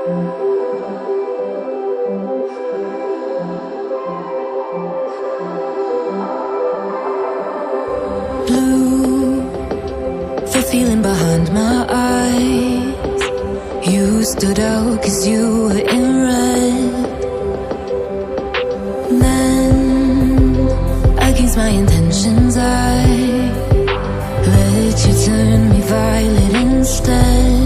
Blue, the feeling behind my eyes. You stood out 'cause you were in red. Then, against my intentions, I let you turn me violet instead.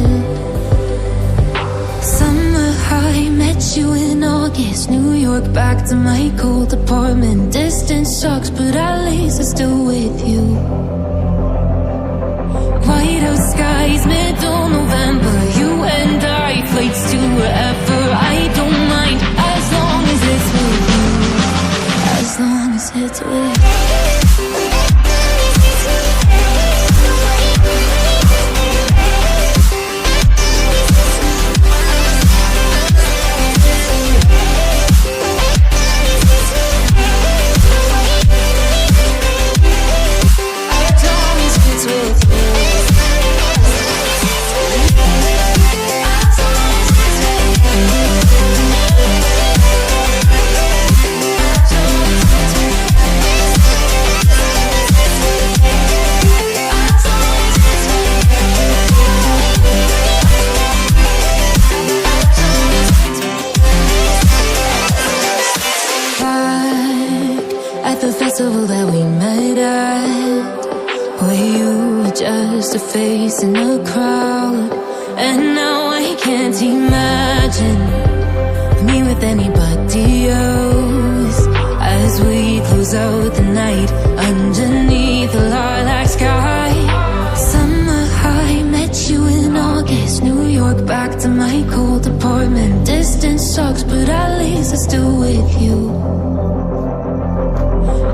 Summer high, met you in August. New York, back to my cold apartment. Distance sucks, but at least I'm still with you. Whiteout skies, middle November. You and I, flights to wherever. I don't mind, as long as it's with you. As long as it's with you. The festival that we met at, where you were just a face in the crowd. And now I can't imagine me with anybody else, as we close out the night underneath the lilac sky. Summer high, met you in August. New York, back to my cold apartment. Distance sucks, but at least I'm still with you.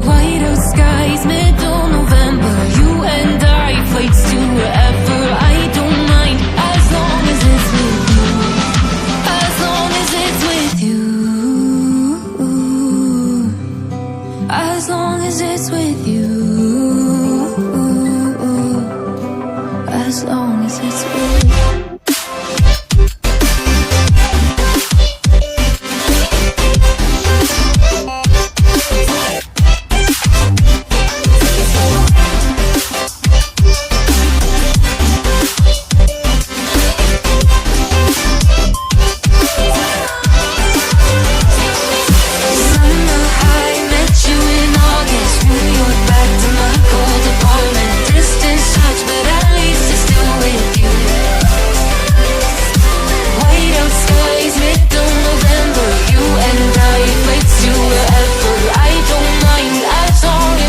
Whiteout skies, middle November. You and I, flights to wherever.